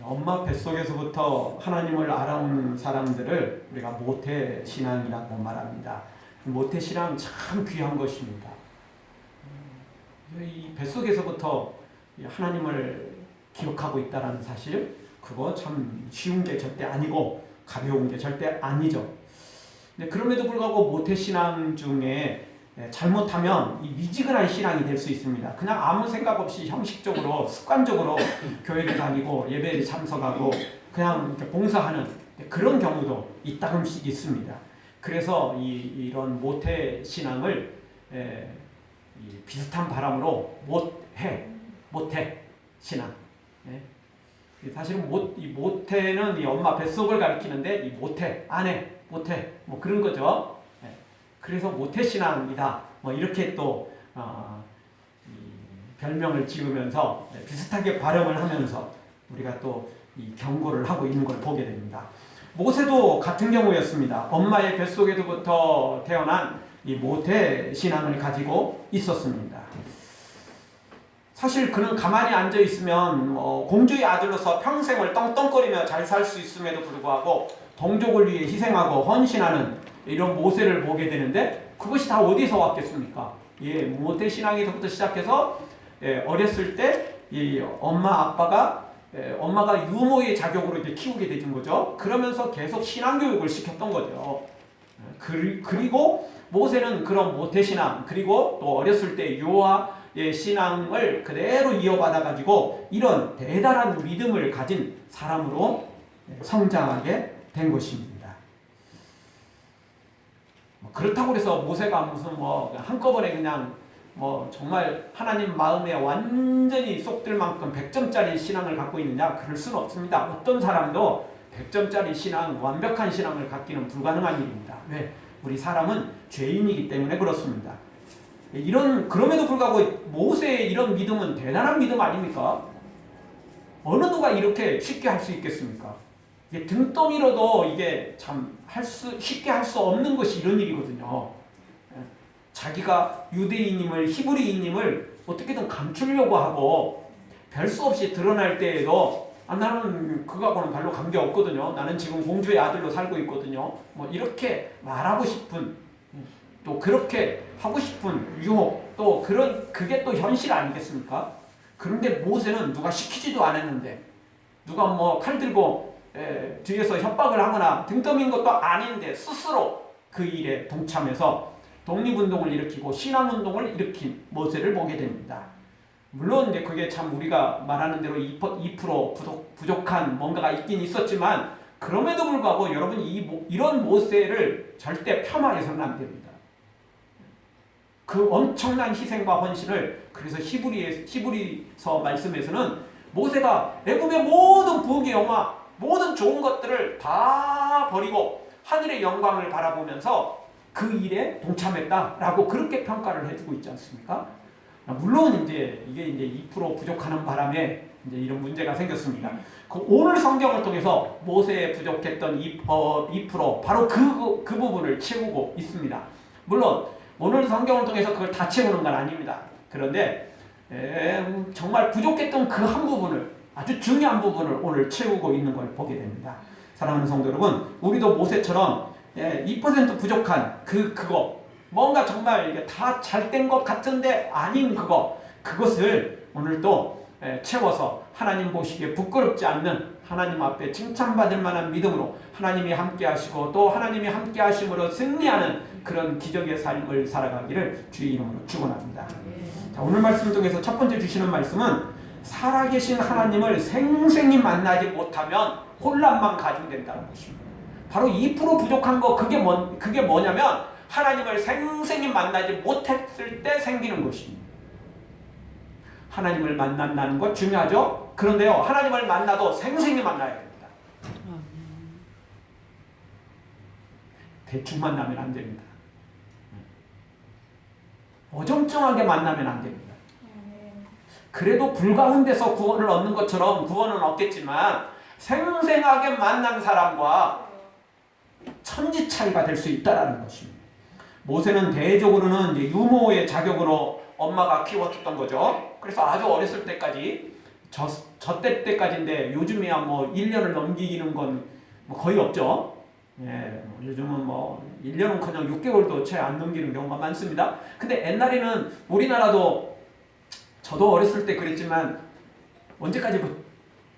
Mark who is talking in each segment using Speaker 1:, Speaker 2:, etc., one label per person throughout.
Speaker 1: 엄마 뱃속에서부터 하나님을 알아온 사람들을 우리가 모태신앙이라고 말합니다. 모태신앙 참 귀한 것입니다. 이 뱃속에서부터 하나님을 기억하고 있다는 사실, 그거 참 쉬운 게 절대 아니고 가벼운 게 절대 아니죠. 근데 그럼에도 불구하고 모태신앙 중에 잘못하면 이 미지근한 신앙이 될 수 있습니다. 그냥 아무 생각 없이 형식적으로 습관적으로 교회를 다니고 예배에 참석하고 그냥 이렇게 봉사하는 그런 경우도 이따금씩 있습니다. 그래서 이런 모태 신앙을 비슷한 발음으로 모태 신앙. 사실은 이 모태는 이 엄마 뱃속을 가리키는데 이 모태 아내 모태 뭐 그런 거죠. 그래서 모태신앙이다. 뭐 이렇게 또 별명을 지으면서 비슷하게 발음을 하면서 우리가 또 이 경고를 하고 있는 걸 보게 됩니다. 모세도 같은 경우였습니다. 엄마의 뱃속에서부터 태어난 이 모태신앙을 가지고 있었습니다. 사실 그는 가만히 앉아 있으면 공주의 아들로서 평생을 떵떵거리며 잘 살 수 있음에도 불구하고 동족을 위해 희생하고 헌신하는 이런 모세를 보게 되는데 그것이 다 어디서 왔겠습니까? 모태신앙에서부터 시작해서 어렸을 때 이 엄마가 유모의 자격으로 이제 키우게 되는 거죠. 그러면서 계속 신앙교육을 시켰던 거죠. 그리고 모세는 그런 모태신앙 그리고 또 어렸을 때 여호와의 신앙을 그대로 이어받아 가지고 이런 대단한 믿음을 가진 사람으로 성장하게 된 것입니다. 그렇다고 해서 모세가 무슨 한꺼번에 그냥 정말 하나님 마음에 완전히 쏙 들 만큼 100점짜리 신앙을 갖고 있느냐? 그럴 수는 없습니다. 어떤 사람도 100점짜리 신앙, 완벽한 신앙을 갖기는 불가능한 일입니다. 왜? 우리 사람은 죄인이기 때문에 그렇습니다. 그럼에도 불구하고 모세의 이런 믿음은 대단한 믿음 아닙니까? 어느 누가 이렇게 쉽게 할 수 있겠습니까? 이게 등떠미로도 이게 참 쉽게 할 수 없는 것이 이런 일이거든요. 자기가 유대인임을 히브리인임을 어떻게든 감추려고 하고 별 수 없이 드러날 때에도 나는 그거하고는 별로 관계없거든요. 나는 지금 공주의 아들로 살고 있거든요. 이렇게 말하고 싶은 또 그렇게 하고 싶은 유혹 또 그게 또 현실 아니겠습니까? 그런데 모세는 누가 시키지도 않았는데 누가 칼 들고 뒤에서 협박을 하거나 등 떠민 것도 아닌데 스스로 그 일에 동참해서 독립운동을 일으키고 신앙운동을 일으킨 모세를 보게 됩니다. 물론 이제 그게 참 우리가 말하는 대로 2% 부족한 뭔가가 있긴 있었지만 그럼에도 불구하고 여러분 이런 모세를 절대 폄하해서는 안 됩니다. 그 엄청난 희생과 헌신을 그래서 히브리서 말씀에서는 모세가 애굽의 모든 부귀 영화 모든 좋은 것들을 다 버리고 하늘의 영광을 바라보면서 그 일에 동참했다라고 그렇게 평가를 해주고 있지 않습니까? 물론 이게 2% 부족하는 바람에 이제 이런 문제가 생겼습니다. 오늘 성경을 통해서 모세에 부족했던 2% 바로 그 부분을 채우고 있습니다. 물론 오늘 성경을 통해서 그걸 다 채우는 건 아닙니다. 그런데 정말 부족했던 그 한 부분을 아주 중요한 부분을 오늘 채우고 있는 걸 보게 됩니다. 사랑하는 성도 여러분, 우리도 모세처럼 2% 부족한 그거 뭔가 정말 이게 다 잘 된 것 같은데 아닌 그것을 오늘 또 채워서 하나님 보시기에 부끄럽지 않는 하나님 앞에 칭찬받을 만한 믿음으로 하나님이 함께 하시고 또 하나님이 함께 하심으로 승리하는 그런 기적의 삶을 살아가기를 주의 이름으로 축원합니다. 자, 오늘 말씀 중에서 첫 번째 주시는 말씀은 살아계신 하나님을 생생히 만나지 못하면 혼란만 가중된다는 것입니다. 바로 2% 부족한 거 그게 뭐냐면 하나님을 생생히 만나지 못했을 때 생기는 것입니다. 하나님을 만난다는 것 중요하죠. 그런데요, 하나님을 만나도 생생히 만나야 됩니다. 대충 만나면 안 됩니다. 어정쩡하게 만나면 안 됩니다. 그래도 불가운데서 구원을 얻는 것처럼 구원은 얻겠지만 생생하게 만난 사람과 천지 차이가 될 수 있다는 것입니다. 모세는 대외적으로는 이제 유모의 자격으로 엄마가 키워줬던 거죠. 그래서 아주 어렸을 때까지 저 때까지인데 요즘에야 뭐 1년을 넘기는 건 뭐 거의 없죠. 예, 요즘은 뭐 1년은커녕 6개월도 채 안 넘기는 경우가 많습니다. 근데 옛날에는 우리나라도 저도 어렸을 때 그랬지만 언제까지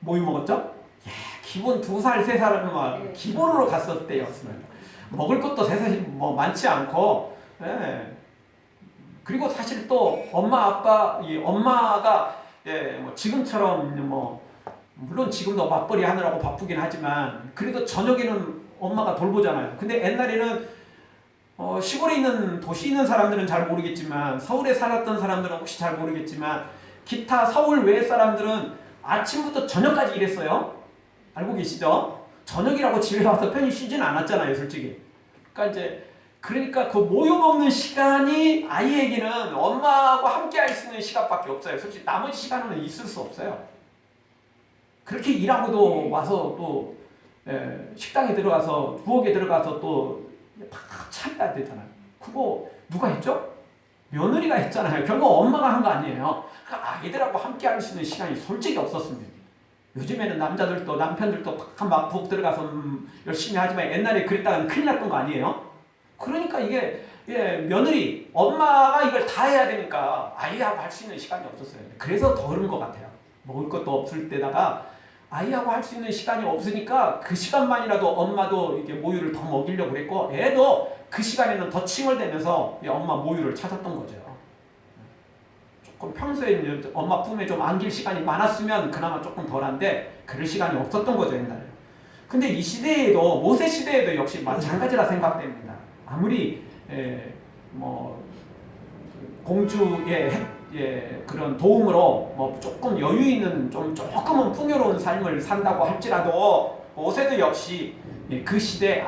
Speaker 1: 모유 먹었죠? 예, 기본 2살, 3살은 막 기본으로 갔을 때였습니다. 먹을 것도 사실 뭐 많지 않고, 예. 그리고 사실 또 엄마, 아빠, 이 엄마가 예, 뭐 지금처럼 뭐 물론 지금도 맞벌이 하느라고 바쁘긴 하지만 그래도 저녁에는 엄마가 돌보잖아요. 근데 옛날에는 시골에 있는 도시에 있는 사람들은 잘 모르겠지만 서울에 살았던 사람들은 혹시 잘 모르겠지만 기타 서울 외 사람들은 아침부터 저녁까지 일했어요. 알고 계시죠? 저녁이라고 집에 와서 편히 쉬진 않았잖아요, 솔직히. 그러니까 그 모유 먹는 시간이 아이에게는 엄마하고 함께 할 수 있는 시간밖에 없어요. 솔직히 나머지 시간은 있을 수 없어요. 그렇게 일하고도 와서 또 식당에 들어가서 부엌에 들어가서 또 차려야 되잖아요. 그거 누가 했죠? 며느리가 했잖아요. 결국 엄마가 한 거 아니에요. 그러니까 아이들하고 함께 할 수 있는 시간이 솔직히 없었습니다. 요즘에는 남자들도 남편들도 막 부엌 들어가서 열심히 하지만 옛날에 그랬다가는 큰일 났던 거 아니에요? 그러니까 이게 며느리, 엄마가 이걸 다 해야 되니까 아이하고 할 수 있는 시간이 없었어요. 그래서 더 그런 것 같아요. 먹을 것도 없을 때다가 아이하고 할 수 있는 시간이 없으니까 그 시간만이라도 엄마도 이렇게 모유를 더 먹이려고 그랬고 애도 그 시간에는 더 칭얼대면서 엄마 모유를 찾았던 거죠. 조금 평소에 엄마 품에 좀 안길 시간이 많았으면 그나마 조금 덜한데 그럴 시간이 없었던 거죠, 옛날에. 근데 이 시대에도 모세 시대에도 역시 마찬가지라 생각됩니다. 아무리 뭐 공주의 그런 도움으로 뭐 조금 여유 있는 조금은 풍요로운 삶을 산다고 할지라도 모세도 역시 그 시대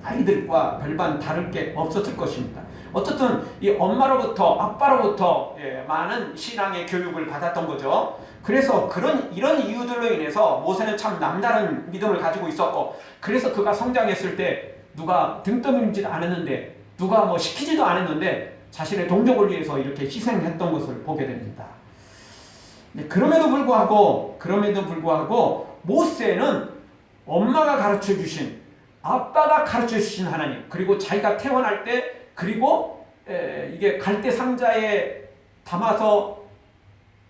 Speaker 1: 아이들과 별반 다를 게 없었을 것입니다. 어쨌든 이 엄마로부터 아빠로부터 많은 신앙의 교육을 받았던 거죠. 그래서 이런 이유들로 인해서 모세는 참 남다른 믿음을 가지고 있었고 그래서 그가 성장했을 때 누가 등 떠밀지도 않았는데 누가 뭐 시키지도 않았는데 자신의 동족을 위해서 이렇게 희생했던 것을 보게 됩니다. 그럼에도 불구하고 모세는 엄마가 가르쳐 주신 아빠가 가르쳐 주신 하나님 그리고 자기가 태어날 때 그리고 이게 갈대 상자에 담아서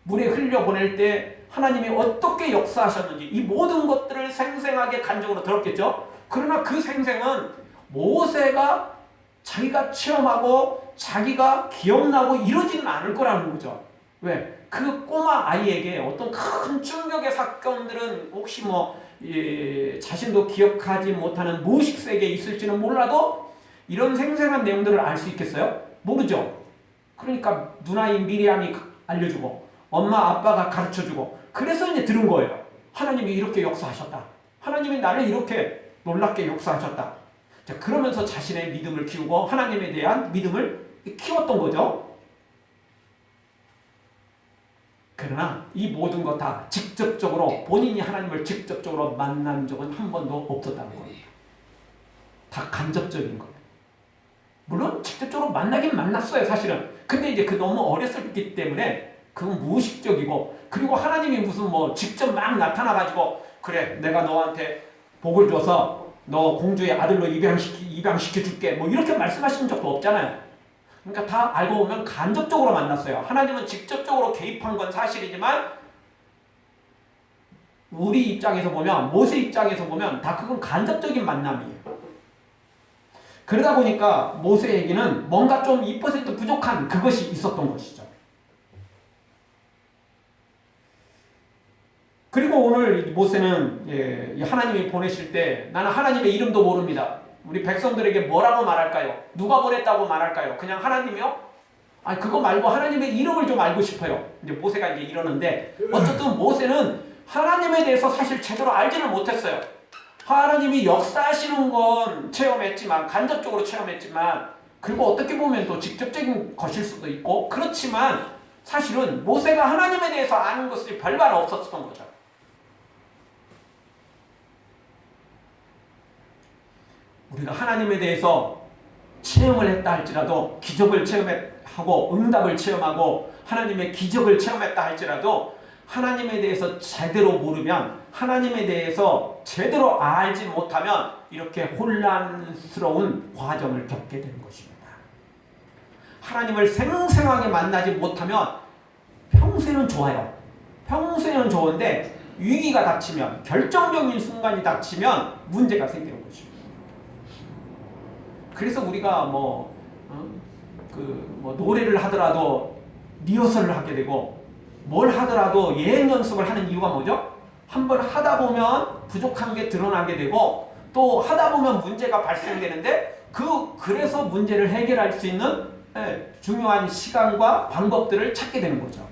Speaker 1: 물에 흘려보낼 때 하나님이 어떻게 역사하셨는지 이 모든 것들을 생생하게 간접으로 들었겠죠. 그러나 그 생생은 모세가 자기가 체험하고 자기가 기억나고 이러지는 않을 거라는 거죠. 왜? 그 꼬마 아이에게 어떤 큰 충격의 사건들은 혹시 자신도 기억하지 못하는 무의식 세계에 있을지는 몰라도 이런 생생한 내용들을 알 수 있겠어요? 모르죠. 그러니까 누나인 미리암이 알려주고 엄마 아빠가 가르쳐주고 그래서 이제 들은 거예요. 하나님이 이렇게 역사하셨다. 하나님이 나를 이렇게 놀랍게 역사하셨다. 자, 그러면서 자신의 믿음을 키우고 하나님에 대한 믿음을 키웠던 거죠. 그러나 이 모든 것 다 직접적으로 본인이 하나님을 직접적으로 만난 적은 한 번도 없었다는 겁니다. 다 간접적인 거예요. 물론 직접적으로 만나긴 만났어요, 사실은. 근데 이제 너무 어렸었기 때문에 그건 무의식적이고 그리고 하나님이 무슨 직접 막 나타나가지고 그래 내가 너한테 복을 줘서 너 공주의 아들로 입양시켜줄게 이렇게 말씀하신 적도 없잖아요. 그러니까 다 알고 보면 간접적으로 만났어요. 하나님은 직접적으로 개입한 건 사실이지만 우리 입장에서 보면 모세 입장에서 보면 다 그건 간접적인 만남이에요. 그러다 보니까 모세에게는 뭔가 좀 2% 부족한 그것이 있었던 것이죠. 그리고 오늘 모세는 하나님이 보내실 때 나는 하나님의 이름도 모릅니다. 우리 백성들에게 뭐라고 말할까요? 누가 보냈다고 말할까요? 그냥 하나님이요? 아니 그거 말고 하나님의 이름을 좀 알고 싶어요. 이제 모세가 이제 이러는데 어쨌든 모세는 하나님에 대해서 사실 제대로 알지는 못했어요. 하나님이 역사하시는 건 체험했지만 간접적으로 체험했지만 그리고 어떻게 보면 또 직접적인 것일 수도 있고 그렇지만 사실은 모세가 하나님에 대해서 아는 것이 별반 없었던 거죠. 우리가 하나님에 대해서 체험을 했다 할지라도 기적을 체험하고 응답을 체험하고 하나님의 기적을 체험했다 할지라도 하나님에 대해서 제대로 모르면, 하나님에 대해서 제대로 알지 못하면 이렇게 혼란스러운 과정을 겪게 되는 것입니다. 하나님을 생생하게 만나지 못하면 평소에는 좋아요. 평소에는 좋은데 위기가 닥치면, 결정적인 순간이 닥치면 문제가 생기는 것입니다. 그래서 우리가 노래를 하더라도 리허설을 하게 되고, 뭘 하더라도 예행 연습을 하는 이유가 뭐죠? 한번 하다 보면 부족한 게 드러나게 되고, 또 하다 보면 문제가 발생되는데, 그래서 문제를 해결할 수 있는 중요한 시간과 방법들을 찾게 되는 거죠.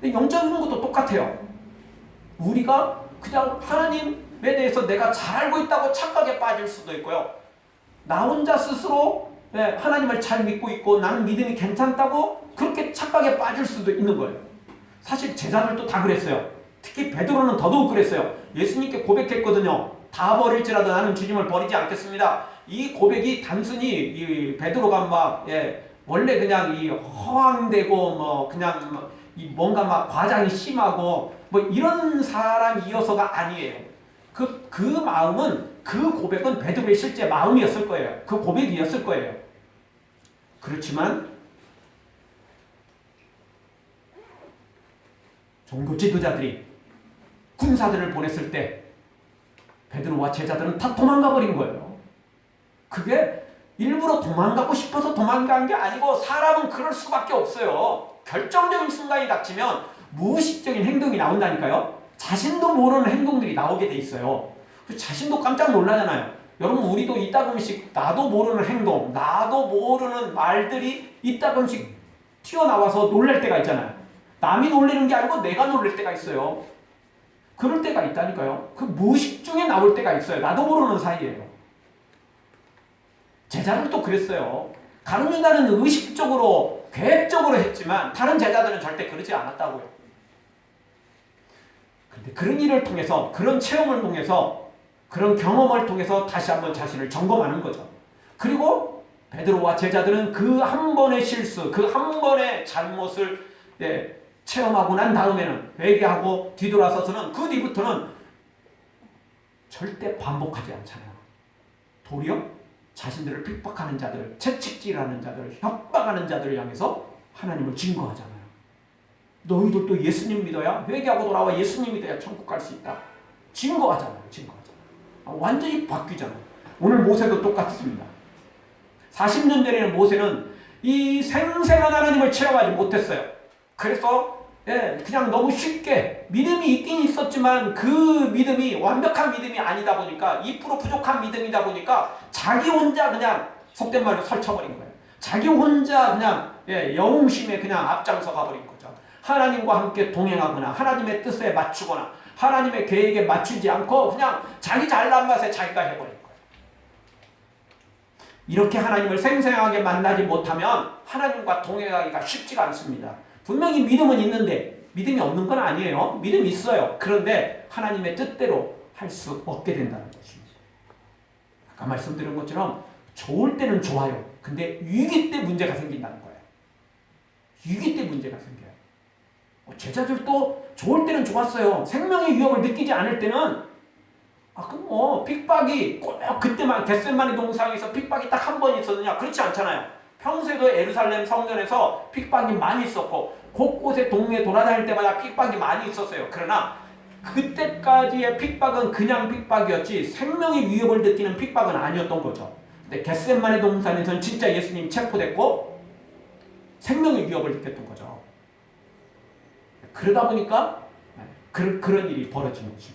Speaker 1: 근데 영적인 것도 똑같아요. 우리가 그냥 하나님에 대해서 내가 잘 알고 있다고 착각에 빠질 수도 있고요. 나 혼자 스스로 하나님을 잘 믿고 있고 나는 믿음이 괜찮다고 그렇게 착각에 빠질 수도 있는 거예요. 사실 제자들도 다 그랬어요. 특히 베드로는 더더욱 그랬어요. 예수님께 고백했거든요. 다 버릴지라도 나는 주님을 버리지 않겠습니다. 이 고백이 단순히 이 베드로가 원래 그냥 이 허황되고 그냥 뭔가 과장이 심하고 이런 사람이어서가 아니에요. 그 마음은, 그 고백은 베드로의 실제 마음이었을 거예요. 그 고백이었을 거예요. 그렇지만 종교 지도자들이 군사들을 보냈을 때 베드로와 제자들은 다 도망가 버린 거예요. 그게 일부러 도망가고 싶어서 도망간 게 아니고, 사람은 그럴 수밖에 없어요. 결정적인 순간이 닥치면 무의식적인 행동이 나온다니까요. 자신도 모르는 행동들이 나오게 돼 있어요. 자신도 깜짝 놀라잖아요. 여러분, 우리도 이따금씩 나도 모르는 행동, 나도 모르는 말들이 이따금씩 튀어나와서 놀랄 때가 있잖아요. 남이 놀라는 게 아니고 내가 놀랄 때가 있어요. 그럴 때가 있다니까요. 그 무의식 중에 나올 때가 있어요. 나도 모르는 사이에요. 제자들도 그랬어요. 가룟 유다는 의식적으로, 계획적으로 했지만 다른 제자들은 절대 그러지 않았다고요. 그런데 그런 일을 통해서, 그런 체험을 통해서, 그런 경험을 통해서 다시 한번 자신을 점검하는 거죠. 그리고 베드로와 제자들은 그 한 번의 실수, 그 한 번의 잘못을 체험하고 난 다음에는 회개하고 뒤돌아서서는, 그 뒤부터는 절대 반복하지 않잖아요. 도리어 자신들을 핍박하는 자들, 채찍질하는 자들, 협박하는 자들을 향해서 하나님을 증거하잖아요. 너희들도 예수님 믿어야, 회개하고 돌아와 예수님 믿어야 천국 갈 수 있다. 증거하잖아요. 완전히 바뀌잖아요. 오늘 모세도 똑같습니다. 40년 전에는 모세는 이 생생한 하나님을 체험하지 못했어요. 그래서 그냥 너무 쉽게 믿음이 있긴 있었지만 그 믿음이 완벽한 믿음이 아니다 보니까, 2% 부족한 믿음이다 보니까 자기 혼자 그냥 속된 말로 설쳐버린 거예요. 자기 혼자 그냥 영웅심에 그냥 앞장서 가버린 거죠. 하나님과 함께 동행하거나 하나님의 뜻에 맞추거나 하나님의 계획에 맞추지 않고 그냥 자기 잘난 맛에 자기가 해버린 거예요. 이렇게 하나님을 생생하게 만나지 못하면 하나님과 동행하기가 쉽지가 않습니다. 분명히 믿음은 있는데 믿음이 없는 건 아니에요. 믿음이 있어요. 그런데 하나님의 뜻대로 할 수 없게 된다는 것입니다. 아까 말씀드린 것처럼 좋을 때는 좋아요. 근데 위기 때 문제가 생긴다는 거예요. 위기 때 문제가 생겨요. 제자들도 좋을 때는 좋았어요. 생명의 위협을 느끼지 않을 때는 핍박이 꼭 그때만, 겟세마네 동상에서 핍박이 딱 한 번 있었느냐? 그렇지 않잖아요. 평소에도 예루살렘 성전에서 핍박이 많이 있었고 곳곳에 동네 돌아다닐 때마다 핍박이 많이 있었어요. 그러나 그때까지의 핍박은 그냥 핍박이었지 생명의 위협을 느끼는 핍박은 아니었던 거죠. 근데 겟세마네 동산에서는 진짜 예수님이 체포됐고 생명의 위협을 느꼈던 거죠. 그러다 보니까 그런 일이 벌어진 거죠.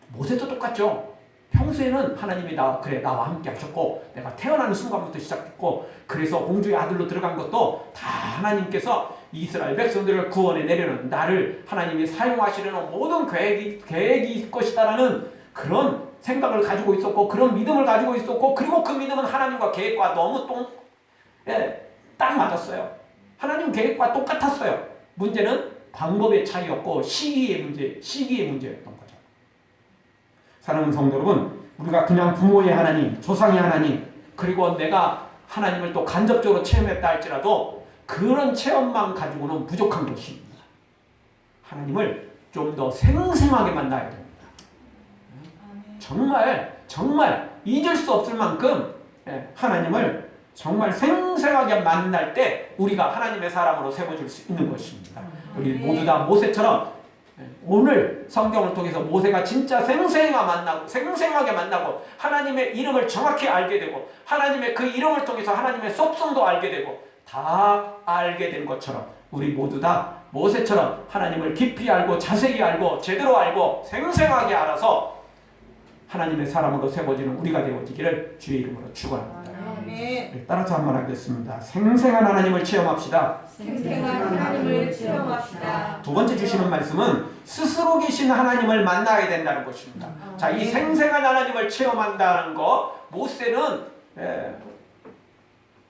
Speaker 1: 모세도 똑같죠. 평소에는 하나님이 나와 함께 하셨고 내가 태어나는 순간부터 시작했고, 그래서 공주의 아들로 들어간 것도 다 하나님께서 이스라엘 백성들을 구원해 내려는 나를 하나님이 사용하시려는 모든 계획이 있을 것이다라는 그런 생각을 가지고 있었고, 그런 믿음을 가지고 있었고, 그리고 그 믿음은 하나님과 계획과 너무 딱 맞았어요. 하나님 계획과 똑같았어요. 문제는 방법의 차이였고 시기의 문제였던 거죠. 사랑하는 성도 여러분, 우리가 그냥 부모의 하나님, 조상의 하나님, 그리고 내가 하나님을 또 간접적으로 체험했다 할지라도 그런 체험만 가지고는 부족한 것입니다. 하나님을 좀 더 생생하게 만나야 됩니다. 정말 잊을 수 없을 만큼 하나님을 정말 생생하게 만날 때 우리가 하나님의 사람으로 세워질 수 있는 것입니다. 우리 모두 다 모세처럼 오늘 성경을 통해서 모세가 진짜 생생하게 만나고 하나님의 이름을 정확히 알게 되고 하나님의 그 이름을 통해서 하나님의 속성도 알게 되고 다 알게 된 것처럼 우리 모두 다 모세처럼 하나님을 깊이 알고 자세히 알고 제대로 알고 생생하게 알아서 하나님의 사람으로 세워지는 우리가 되어지기를 주의 이름으로 축원합니다. 네, 따라서 한번 하겠습니다. 생생한 하나님을 체험합시다.
Speaker 2: 생생한 하나님을 체험합시다.
Speaker 1: 두 번째 주시는 말씀은 스스로 계신 하나님을 만나야 된다는 것입니다. 자, 이 생생한 하나님을 체험한다는 거, 모세는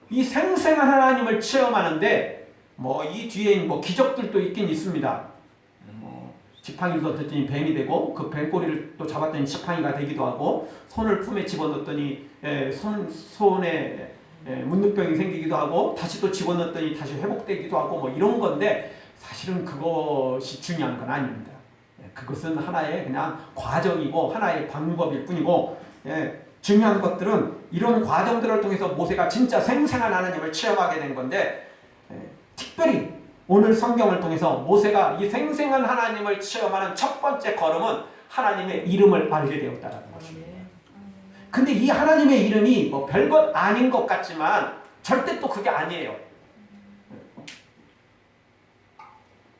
Speaker 1: 이 생생한 하나님을 체험하는데 이 뒤에 기적들도 있긴 있습니다. 지팡이를 넣었더니 뱀이 되고 그 뱀꼬리를 또 잡았더니 지팡이가 되기도 하고 손을 품에 집어넣었더니 손에 문둥병이 생기기도 하고 다시 또 집어넣었더니 다시 회복되기도 하고 이런 건데 사실은 그것이 중요한 건 아닙니다. 그것은 하나의 그냥 과정이고 하나의 방법일 뿐이고 중요한 것들은 이런 과정들을 통해서 모세가 진짜 생생한 하나님을 체험하게 된 건데 특별히 오늘 성경을 통해서 모세가 이 생생한 하나님을 체험하는 첫 번째 걸음은 하나님의 이름을 알게 되었다는 것입니다. 근데 이 하나님의 이름이 별것 아닌 것 같지만 절대 또 그게 아니에요.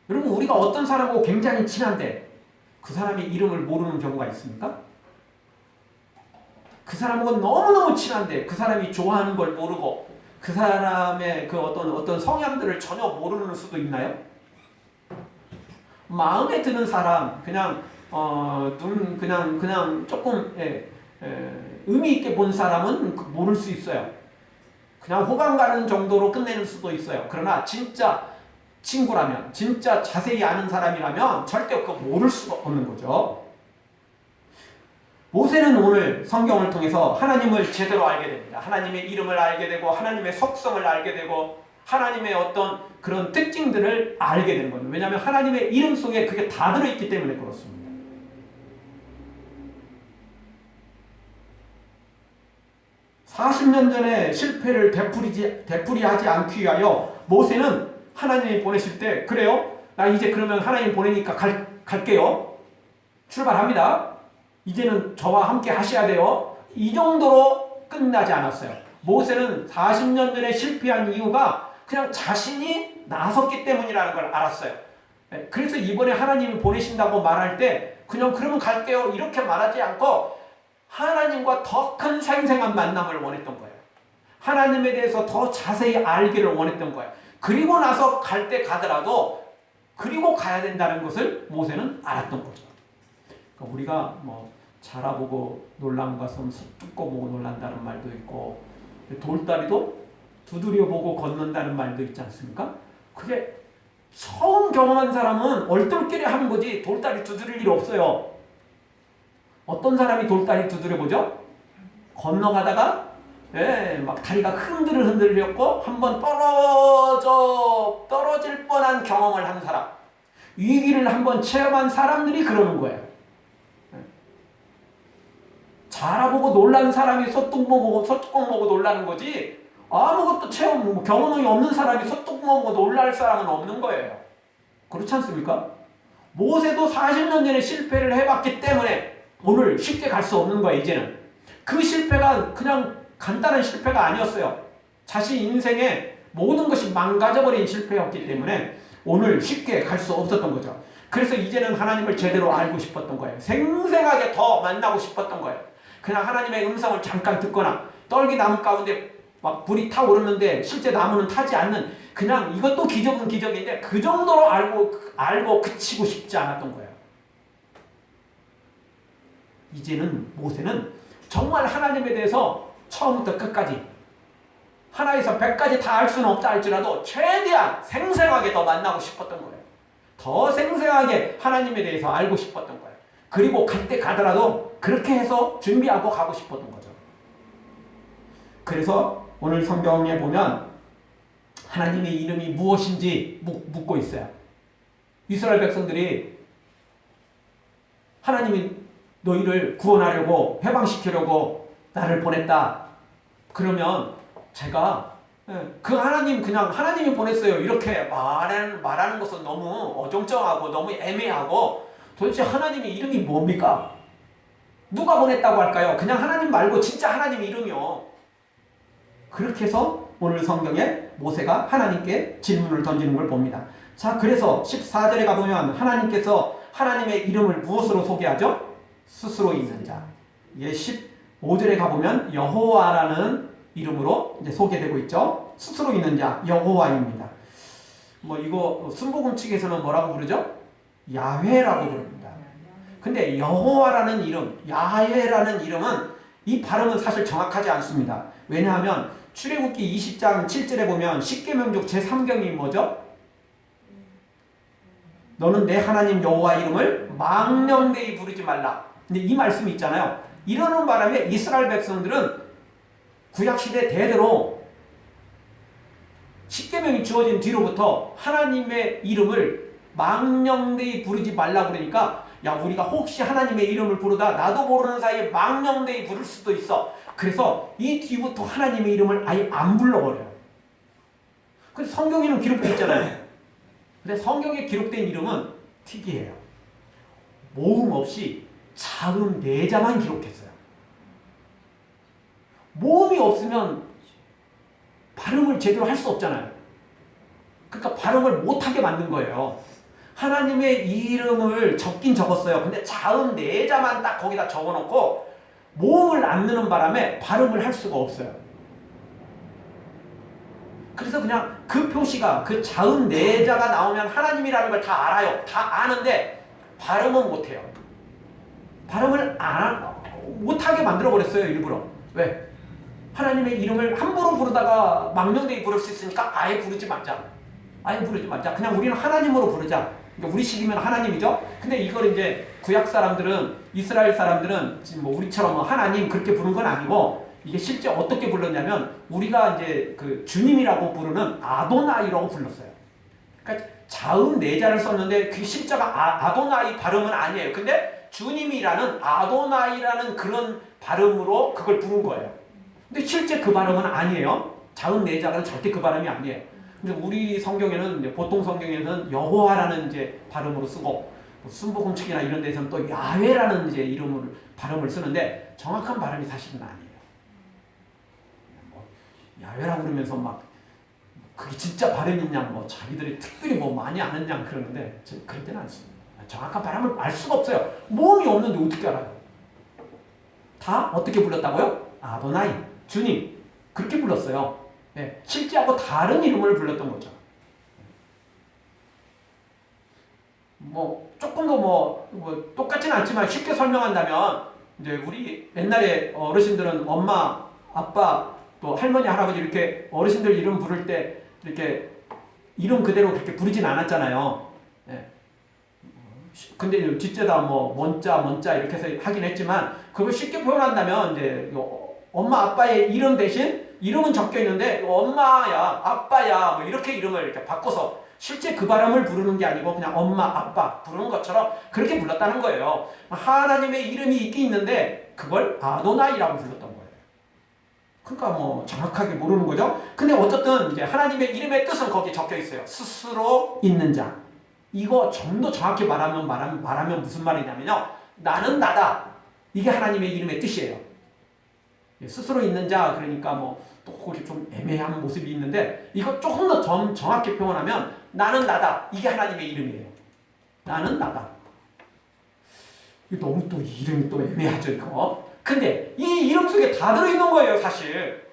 Speaker 1: 여러분, 우리가 어떤 사람하고 굉장히 친한데 그 사람의 이름을 모르는 경우가 있습니까? 그 사람하고 너무너무 친한데 그 사람이 좋아하는 걸 모르고 그 사람의 그 어떤 성향들을 전혀 모르는 수도 있나요? 마음에 드는 사람, 그냥 조금 의미 있게 본 사람은 모를 수 있어요. 그냥 호감 가는 정도로 끝내는 수도 있어요. 그러나 진짜 친구라면, 진짜 자세히 아는 사람이라면 절대 그거 모를 수가 없는 거죠. 모세는 오늘 성경을 통해서 하나님을 제대로 알게 됩니다. 하나님의 이름을 알게 되고 하나님의 속성을 알게 되고 하나님의 어떤 그런 특징들을 알게 되는 거예요. 왜냐하면 하나님의 이름 속에 그게 다 들어있기 때문에 그렇습니다. (40년) 전에 실패를 되풀이하지 않기 위하여 모세는 하나님이 보내실 때 그래요? 나 이제 그러면 하나님 보내니까 갈게요. 출발합니다. 이제는 저와 함께 하셔야 돼요. 이 정도로 끝나지 않았어요. 모세는 40년 전에 실패한 이유가 그냥 자신이 나섰기 때문이라는 걸 알았어요. 그래서 이번에 하나님이 보내신다고 말할 때 그냥 그러면 갈게요 이렇게 말하지 않고 하나님과 더 큰 생생한 만남을 원했던 거예요. 하나님에 대해서 더 자세히 알기를 원했던 거예요. 그리고 나서 갈 때 가더라도 그리고 가야 된다는 것을 모세는 알았던 거죠. 그러니까 우리가 자라보고 놀란 것은 숫고 보고 놀란다는 말도 있고 돌다리도 두드려보고 걷는다는 말도 있지 않습니까? 그게 처음 경험한 사람은 얼떨결에 하는 거지 돌다리 두드릴 일 없어요. 어떤 사람이 돌다리 두드려보죠? 건너가다가 막 다리가 흔들렸고 한번 떨어질 뻔한 경험을 한 사람, 위기를 한번 체험한 사람들이 그러는 거예요. 자라보고 놀란 사람이 소뚜껑 보고 놀라는 거지 아무것도 경험이 없는 사람이 소뚜껑 보고 놀랄 사람은 없는 거예요. 그렇지 않습니까? 모세도 40년 전에 실패를 해봤기 때문에 오늘 쉽게 갈 수 없는 거예요. 이제는 그 실패가 그냥 간단한 실패가 아니었어요. 자신 인생의 모든 것이 망가져버린 실패였기 때문에 오늘 쉽게 갈 수 없었던 거죠. 그래서 이제는 하나님을 제대로 알고 싶었던 거예요. 생생하게 더 만나고 싶었던 거예요. 그냥 하나님의 음성을 잠깐 듣거나 떨기나무 가운데 막 불이 타오르는데 실제 나무는 타지 않는 그냥 이것도 기적은 기적인데 그 정도로 알고 그치고 싶지 않았던 거예요. 이제는 모세는 정말 하나님에 대해서 처음부터 끝까지 하나에서 100까지 다 알 수는 없다 할지라도 최대한 생생하게 더 만나고 싶었던 거예요. 더 생생하게 하나님에 대해서 알고 싶었던 거예요. 그리고 갈 때 가더라도 그렇게 해서 준비하고 가고 싶었던 거죠. 그래서 오늘 성경에 보면 하나님의 이름이 무엇인지 묻고 있어요. 이스라엘 백성들이 하나님이 너희를 구원하려고 해방시키려고 나를 보냈다. 그러면 제가 그 하나님 그냥 하나님이 보냈어요. 이렇게 말하는 것은 너무 어정쩡하고 너무 애매하고 도대체 하나님의 이름이 뭡니까? 누가 보냈다고 할까요? 그냥 하나님 말고 진짜 하나님의 이름이요. 그렇게 해서 오늘 성경에 모세가 하나님께 질문을 던지는 걸 봅니다. 자, 그래서 14절에 가보면 하나님께서 하나님의 이름을 무엇으로 소개하죠? 스스로 있는 자. 예, 15절에 가보면 여호와라는 이름으로 이제 소개되고 있죠. 스스로 있는 자, 여호와입니다. 뭐 이거 순복음 측에서는 뭐라고 부르죠? 야훼라고 부릅니다. 근데 여호와라는 이름, 야훼라는 이름은 이 발음은 사실 정확하지 않습니다. 왜냐하면 출애굽기 20장 7절에 보면 십계명 중 제3경이 뭐죠? 너는 내 하나님 여호와 이름을 망령되이 부르지 말라. 근데 이 말씀이 있잖아요. 이러는 바람에 이스라엘 백성들은 구약시대 대대로 십계명이 주어진 뒤로부터 하나님의 이름을 망령되이 부르지 말라 그러니까 야, 우리가 혹시 하나님의 이름을 부르다 나도 모르는 사이에 망령되이 부를 수도 있어. 그래서 이 뒤부터 하나님의 이름을 아예 안 불러버려요. 그래서 성경에는 기록되어 있잖아요. 근데 성경에 기록된 이름은 특이해요. 모음 없이 자음 네자만 기록했어요. 모음이 없으면 발음을 제대로 할 수 없잖아요. 그러니까 발음을 못하게 만든 거예요. 하나님의 이름을 적긴 적었어요. 근데 자음 네자만 딱 거기다 적어놓고 모음을 안 넣는 바람에 발음을 할 수가 없어요. 그래서 그냥 그 표시가 그 자음 네자가 나오면 하나님이라는 걸 다 알아요. 다 아는데 발음은 못해요. 발음을 못하게 만들어버렸어요. 일부러. 왜? 하나님의 이름을 함부로 부르다가 망령되이 부를 수 있으니까 아예 부르지 말자. 아예 부르지 말자. 그냥 우리는 하나님으로 부르자. 그러니까 우리식이면 하나님이죠. 근데 이걸 이제 구약 사람들은, 이스라엘 사람들은 지금 뭐 우리처럼 하나님 그렇게 부른 건 아니고 이게 실제 어떻게 불렀냐면 우리가 이제 그 주님이라고 부르는 아도나이라고 불렀어요. 그러니까 자음 네자를 썼는데 그 실자가 아도나이 발음은 아니에요. 근데 주님이라는 아도나이라는 그런 발음으로 그걸 부른 거예요. 근데 실제 그 발음은 아니에요. 자음 네자는 절대 그 발음이 아니에요. 근데 우리 성경에는 이제 보통 성경에는 여호와라는 이제 발음으로 쓰고 순복음 측이나 이런 데서는 또 야훼라는 이제 발음을 쓰는데 정확한 발음이 사실은 아니에요. 뭐 야훼라고 그러면서 막 그게 진짜 발음이냐 뭐 자기들이 특별히 뭐 많이 아는 양 그러는데 그럴 때는 않습니다. 정확한 발음을 알 수가 없어요. 모음이 없는데 어떻게 알아요? 다 어떻게 불렀다고요? 아도나이, 주님 그렇게 불렀어요. 네, 실제하고 다른 이름을 불렀던 거죠. 뭐 조금 더 뭐 똑같지는 않지만 쉽게 설명한다면 이제 우리 옛날에 어르신들은 엄마, 아빠, 또 할머니, 할아버지 이렇게 어르신들 이름 부를 때 이렇게 이름 그대로 그렇게 부르진 않았잖아요. 네. 근데 뒷자다 뭐 먼자 이렇게 해서 하긴 했지만 그걸 쉽게 표현한다면 이제 엄마, 아빠의 이름 대신 이름은 적혀 있는데 엄마야, 아빠야 뭐 이렇게 이름을 이렇게 바꿔서 실제 그 발음을 부르는 게 아니고 그냥 엄마, 아빠 부르는 것처럼 그렇게 불렀다는 거예요. 하나님의 이름이 있긴 있는데 그걸 아도나이라고 불렀던 거예요. 그러니까 뭐 정확하게 모르는 거죠. 근데 어쨌든 이제 하나님의 이름의 뜻은 거기에 적혀 있어요. 스스로 있는 자. 이거 좀 더 정확히 말하면 무슨 말이냐면요. 나는 나다. 이게 하나님의 이름의 뜻이에요. 스스로 있는 자 그러니까 뭐 또 거기 좀 애매한 모습이 있는데 이거 조금 더 정확히 표현하면 나는 나다. 이게 하나님의 이름이에요. 나는 나다. 이거 너무 또 이름이 또 애매하죠 이거. 근데 이 이름 속에 다 들어있는 거예요 사실.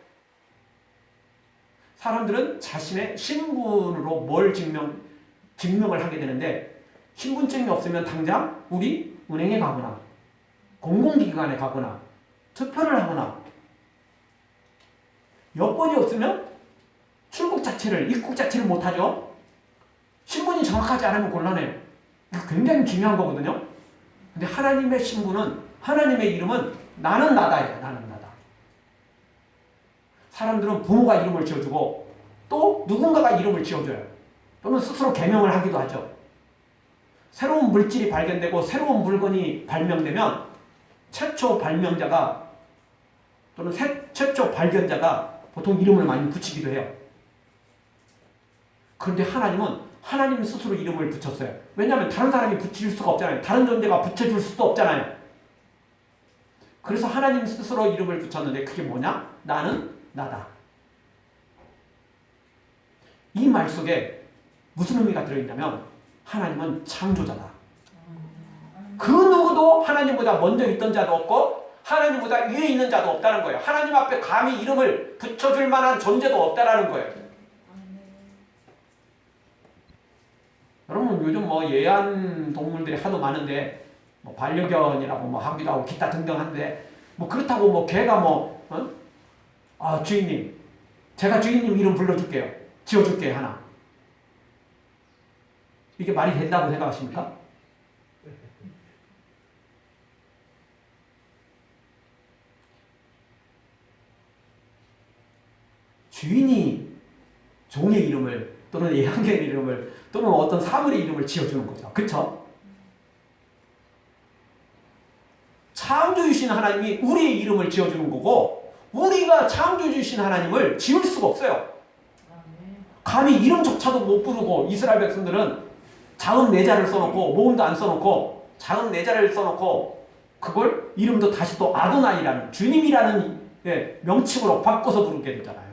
Speaker 1: 사람들은 자신의 신분으로 뭘 증명을 하게 되는데 신분증이 없으면 당장 우리 은행에 가거나 공공기관에 가거나 투표를 하거나 여권이 없으면 출국 자체를, 입국 자체를 못하죠. 신분이 정확하지 않으면 곤란해요. 이거 굉장히 중요한 거거든요. 근데 하나님의 신분은, 하나님의 이름은 나는 나다예요. 나는 나다. 사람들은 부모가 이름을 지어주고 또 누군가가 이름을 지어줘요. 또는 스스로 개명을 하기도 하죠. 새로운 물질이 발견되고 새로운 물건이 발명되면 최초 발명자가 또는 최초 발견자가 보통 이름을 많이 붙이기도 해요. 그런데 하나님은 하나님 스스로 이름을 붙였어요. 왜냐하면 다른 사람이 붙일 수가 없잖아요. 다른 존재가 붙여줄 수도 없잖아요. 그래서 하나님 스스로 이름을 붙였는데 그게 뭐냐? 나는 나다. 이 말 속에 무슨 의미가 들어있냐면 하나님은 창조자다. 그 누구도 하나님보다 먼저 있던 자도 없고 하나님보다 위에 있는 자도 없다는 거예요. 하나님 앞에 감히 이름을 붙여줄 만한 존재도 없다라는 거예요. 여러분 요즘 뭐 예한 동물들이 하도 많은데 뭐 반려견이라고 뭐 하기도 하고 기타 등등 하는데 뭐 그렇다고 뭐 개가 뭐 주인님 제가 주인님 이름 불러줄게요. 지어줄게요 하나. 이게 말이 된다고 생각하십니까? 주인이 종의 이름을 또는 애완견의 이름을 또는 어떤 사물의 이름을 지어주는 거죠. 그렇죠? 창조주신 하나님이 우리의 이름을 지어주는 거고 우리가 창조주신 하나님을 지을 수가 없어요. 감히 이름조차도 못 부르고 이스라엘 백성들은 작은 내자를 써놓고 모음도 안 써놓고 작은 내자를 써놓고 그걸 이름도 다시 또 아도나이라는 주님이라는 명칭으로 바꿔서 부르게 되잖아요.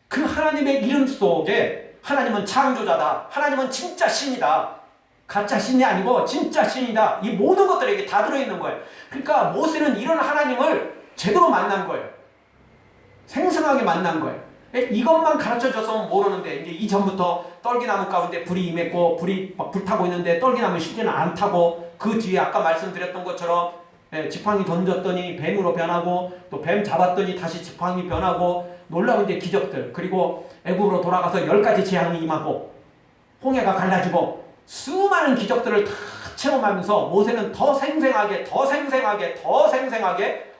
Speaker 1: 그 하나님의 이름 속에 하나님은 창조자다. 하나님은 진짜 신이다. 가짜 신이 아니고 진짜 신이다. 이 모든 것들에게 다 들어있는 거예요. 그러니까 모세는 이런 하나님을 제대로 만난 거예요. 생생하게 만난 거예요. 이것만 가르쳐줘서 모르는데 이제 이전부터 떨기나무 가운데 불이 임했고 불이 막 불타고 있는데 떨기나무 실제는 안 타고 그 뒤에 아까 말씀드렸던 것처럼 지팡이 던졌더니 뱀으로 변하고 또 뱀 잡았더니 다시 지팡이 변하고 놀라운 이제 기적들 그리고 애굽으로 돌아가서 10가지 재앙이 임하고 홍해가 갈라지고 수많은 기적들을 다 체험하면서 모세는 더 생생하게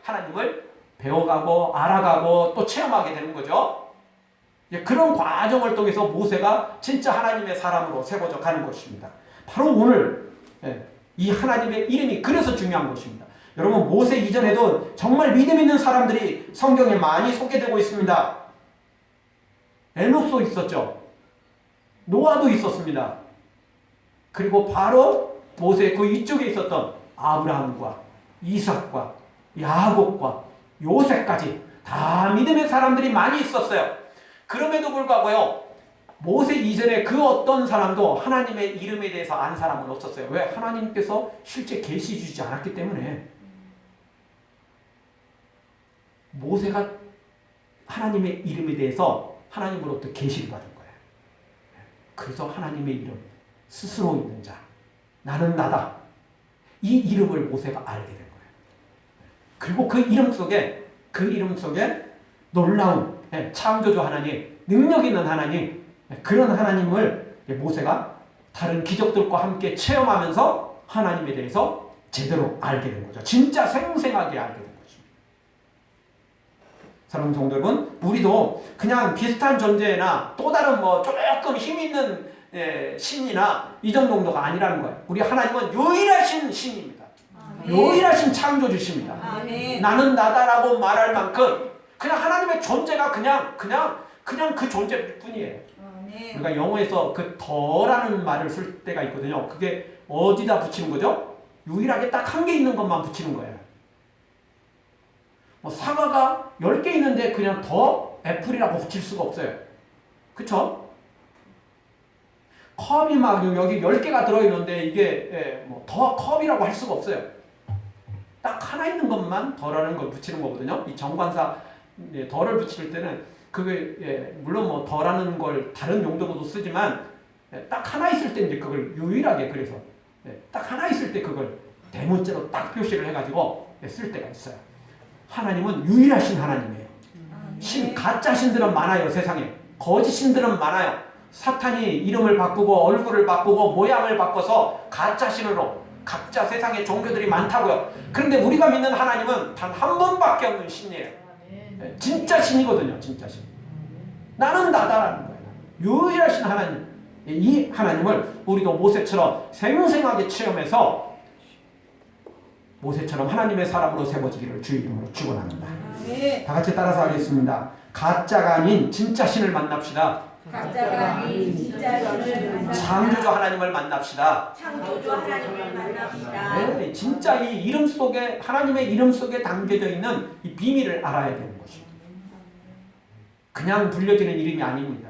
Speaker 1: 하나님을 배워가고 알아가고 또 체험하게 되는 거죠. 그런 과정을 통해서 모세가 진짜 하나님의 사람으로 세워져 가는 것입니다. 바로 오늘 이 하나님의 이름이 그래서 중요한 것입니다. 여러분 모세 이전에도 정말 믿음 있는 사람들이 성경에 많이 소개되고 있습니다. 에녹도 있었죠. 노아도 있었습니다. 그리고 바로 모세 그 이쪽에 있었던 아브라함과 이삭과 야곱과 요셉까지 다 믿음의 사람들이 많이 있었어요. 그럼에도 불구하고요. 모세 이전에 그 어떤 사람도 하나님의 이름에 대해서 안 사람은 없었어요. 왜? 하나님께서 실제 계시 주지 않았기 때문에. 모세가 하나님의 이름에 대해서 하나님으로부터 계시를 받은 거예요. 그래서 하나님의 이름, 스스로 있는 자, 나는 나다. 이 이름을 모세가 알게 된 거예요. 그리고 그 이름 속에 놀라운 창조주 하나님, 능력 있는 하나님, 그런 하나님을 모세가 다른 기적들과 함께 체험하면서 하나님에 대해서 제대로 알게 된 거죠. 진짜 생생하게 알게 된 것입니다. 사랑하는 성도 여러분, 우리도 그냥 비슷한 존재나 또 다른 뭐 조금 힘 있는 신이나 이 정도가 아니라는 거예요. 우리 하나님은 유일하신 신입니다. 유일하신 창조주십니다. 나는 나다라고 말할 만큼 그냥 하나님의 존재가 그냥 그 존재뿐이에요. 우리가 영어에서 그 더라는 말을 쓸 때가 있거든요. 그게 어디다 붙이는 거죠? 유일하게 딱 한 개 있는 것만 붙이는 거예요. 뭐 사과가 10개 있는데 그냥 더 애플이라고 붙일 수가 없어요. 그쵸? 컵이 막 여기 10개가 들어있는데 이게 뭐 더 컵이라고 할 수가 없어요. 딱 하나 있는 것만 더라는 걸 붙이는 거거든요. 이 정관사 더를 붙일 때는 그게 물론 뭐 더라는 걸 다른 용도로도 쓰지만 딱 하나 있을 때 이제 그걸 유일하게 그래서 딱 하나 있을 때 그걸 대문자로 딱 표시를 해가지고 쓸 때가 있어요. 하나님은 유일하신 하나님이에요. 가짜 신들은 많아요. 세상에 거짓 신들은 많아요. 사탄이 이름을 바꾸고 얼굴을 바꾸고 모양을 바꿔서 가짜 신으로 각자 세상에 종교들이 많다고요. 그런데 우리가 믿는 하나님은 단 한 분밖에 없는 신이에요. 진짜 신이거든요. 진짜 신. 나는 나다라는 거예요. 유일하신 하나님. 이 하나님을 우리도 모세처럼 생생하게 체험해서 모세처럼 하나님의 사람으로 세워지기를 주의 이름으로 축원합니다. 다 같이 따라서 하겠습니다. 가짜가 아닌 진짜 신을 만납시다.
Speaker 2: 가짜가 아닌 진짜 신을 만납시다.
Speaker 1: 창조주 하나님을 만납시다.
Speaker 2: 창조주 하나님을 만납시다.
Speaker 1: 네, 진짜 이 이름 속에 하나님의 이름 속에 담겨져 있는 이 비밀을 알아야 되는 것입니다. 그냥 불려지는 이름이 아닙니다.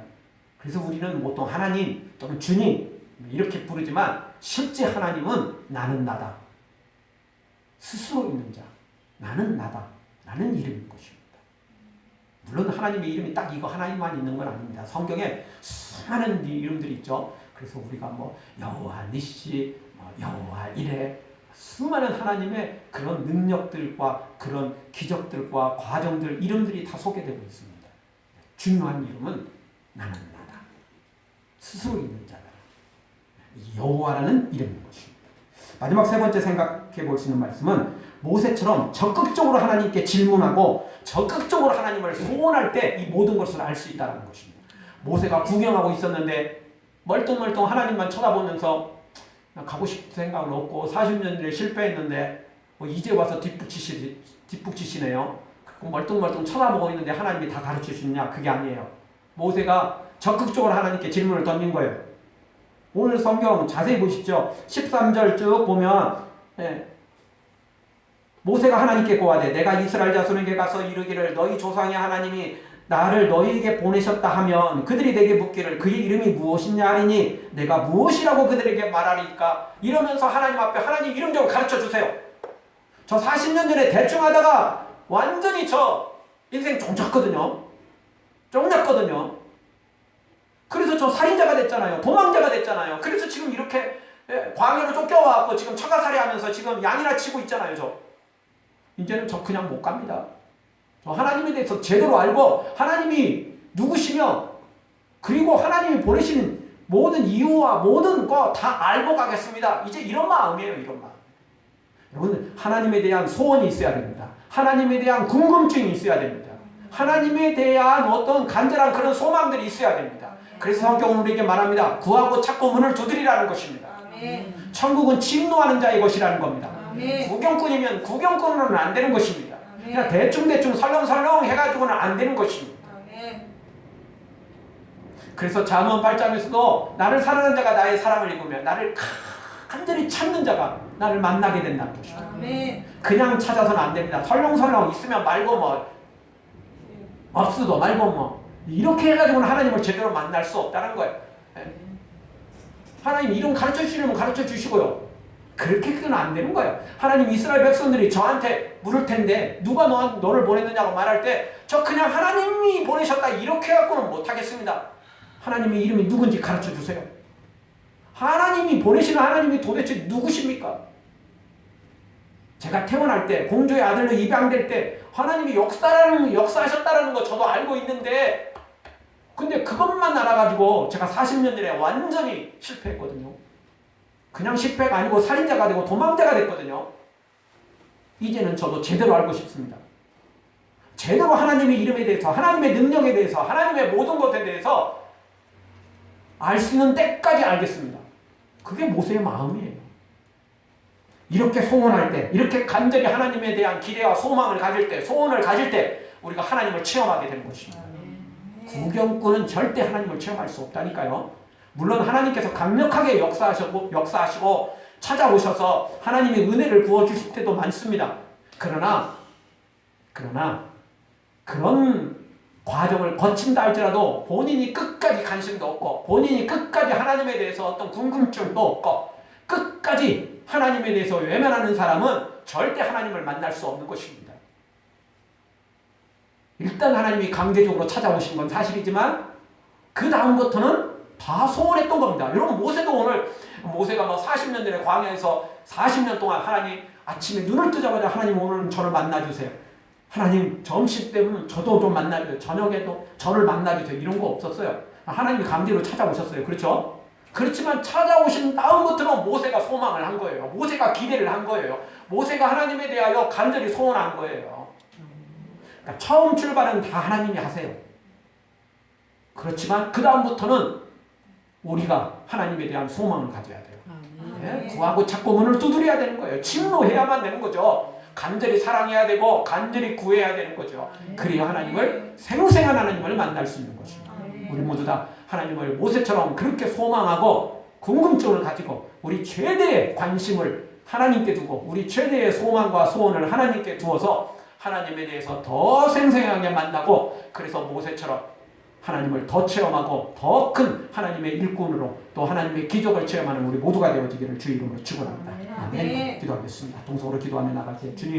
Speaker 1: 그래서 우리는 보통 하나님 또는 주님 이렇게 부르지만 실제 하나님은 나는 나다. 스스로 있는 자. 나는 나다. 라는 이름인 것입니다. 물론 하나님의 이름이 딱 이거 하나님만 있는 건 아닙니다. 성경에 수많은 이름들이 있죠. 그래서 우리가 뭐 여호와 니시, 여호와 이레 수많은 하나님의 그런 능력들과 그런 기적들과 과정들 이름들이 다 소개되고 있습니다. 중요한 이름은 나는 나다. 스스로 있는 자다. 여호와라는 이름인 것입니다. 마지막 세 번째 생각해 볼 수 있는 말씀은 모세처럼 적극적으로 하나님께 질문하고 적극적으로 하나님을 소원할 때 이 모든 것을 알 수 있다는 것입니다. 모세가 구경하고 있었는데 멀뚱멀뚱 하나님만 쳐다보면서 가고 싶은 생각은 없고 40년 전에 실패했는데 이제 와서 뒷북치시네요. 멀뚱멀뚱 쳐다보고 있는데 하나님이 다 가르쳐 주느냐? 그게 아니에요. 모세가 적극적으로 하나님께 질문을 던진 거예요. 오늘 성경 자세히 보십시오. 13절 쭉 보면 모세가 하나님께 고하되 내가 이스라엘 자손에게 가서 이르기를 너희 조상의 하나님이 나를 너희에게 보내셨다 하면 그들이 내게 묻기를 그의 이름이 무엇이냐 하리니 내가 무엇이라고 그들에게 말하리까? 이러면서 하나님 앞에 하나님 이름 좀 가르쳐 주세요. 저 40년 전에 대충 하다가 완전히 저 인생 종쳤거든요. 쫑났거든요. 그래서 저 살인자가 됐잖아요. 도망자가 됐잖아요. 그래서 지금 이렇게 광야로 쫓겨와갖고 지금 처가살이 하면서 지금 양이나 치고 있잖아요. 이제는 저 그냥 못 갑니다. 저 하나님에 대해서 제대로 알고 하나님이 누구시며 그리고 하나님이 보내신 모든 이유와 모든 거 다 알고 가겠습니다. 이제 이런 마음이에요. 이런 마음. 여러분 하나님에 대한 소원이 있어야 됩니다. 하나님에 대한 궁금증이 있어야 됩니다. 하나님에 대한 어떤 간절한 그런 소망들이 있어야 됩니다. 그래서 성경은 우리에게 말합니다. 구하고 찾고 문을 두드리라는 것입니다. 천국은 침노하는 자의 것이라는 겁니다. 구경꾼이면 구경꾼으로는 안 되는 것입니다. 그냥 대충 설렁설렁 해가지고는 안 되는 것입니다. 그래서 잠언 8장에서도 나를 사랑하는 자가 나의 사랑을 입으며 나를 간절히 찾는 자가 나를 만나게 된다는 것입니다. 그냥 찾아서는 안 됩니다. 설렁설렁 있으면 말고 뭐 없어도 말고 뭐 이렇게 해가지고는 하나님을 제대로 만날 수 없다는 거예요. 하나님 이름 가르쳐 주시려면 가르쳐 주시고요. 그렇게 해서는 안 되는 거예요. 하나님 이스라엘 백성들이 저한테 물을 텐데 누가 너를 보냈느냐고 말할 때 저 그냥 하나님이 보내셨다 이렇게 해갖고는 못하겠습니다. 하나님의 이름이 누군지 가르쳐 주세요. 하나님이 보내시는 하나님이 도대체 누구십니까? 제가 태어날 때 공주의 아들로 입양될 때 하나님이 역사하셨다는 거 저도 알고 있는데 근데 그것만 알아가지고 제가 40년 전에 완전히 실패했거든요. 그냥 실패가 아니고 살인자가 되고 도망자가 됐거든요. 이제는 저도 제대로 알고 싶습니다. 제대로 하나님의 이름에 대해서 하나님의 능력에 대해서 하나님의 모든 것에 대해서 알 수 있는 때까지 알겠습니다. 그게 모세의 마음이에요. 이렇게 소원할 때 이렇게 간절히 하나님에 대한 기대와 소망을 가질 때 소원을 가질 때 우리가 하나님을 체험하게 되는 것입니다. 구경꾼은 절대 하나님을 체험할 수 없다니까요. 물론 하나님께서 강력하게 역사하시고 찾아오셔서 하나님의 은혜를 부어주실 때도 많습니다. 그러나 그런 과정을 거친다 할지라도 본인이 끝까지 관심도 없고 본인이 끝까지 하나님에 대해서 어떤 궁금증도 없고 끝까지 하나님에 대해서 외면하는 사람은 절대 하나님을 만날 수 없는 것입니다. 일단 하나님이 강제적으로 찾아오신 건 사실이지만 그 다음부터는 다 소원했던 겁니다. 여러분 모세가 40년 전에 광야에서 40년 동안 하나님 아침에 눈을 뜨자마자 하나님 오늘 저를 만나주세요. 하나님 점심 때면 저도 좀 만나주세요. 저녁에도 저를 만나주세요. 이런 거 없었어요. 하나님이 강제로 찾아오셨어요. 그렇죠? 그렇지만 찾아오신 다음부터는 모세가 소망을 한 거예요. 모세가 기대를 한 거예요. 모세가 하나님에 대하여 간절히 소원한 거예요. 그러니까 처음 출발은 다 하나님이 하세요. 그렇지만 그 다음부터는 우리가 하나님에 대한 소망을 가져야 돼요. 예? 구하고 찾고 문을 두드려야 되는 거예요. 침노해야만 되는 거죠. 간절히 사랑해야 되고 간절히 구해야 되는 거죠. 그래야 하나님을 생생한 하나님을 만날 수 있는 것입니다. 우리 모두 다 하나님을 모세처럼 그렇게 소망하고 궁금증을 가지고 우리 최대의 관심을 하나님께 두고 우리 최대의 소망과 소원을 하나님께 두어서 하나님에 대해서 더 생생하게 만나고 그래서 모세처럼 하나님을 더 체험하고 더 큰 하나님의 일꾼으로 또 하나님의 기적을 체험하는 우리 모두가 되어지기를 주의 이름으로 축원합니다. 아멘. 기도하겠습니다. 동성으로 기도하며 나갈 때 주님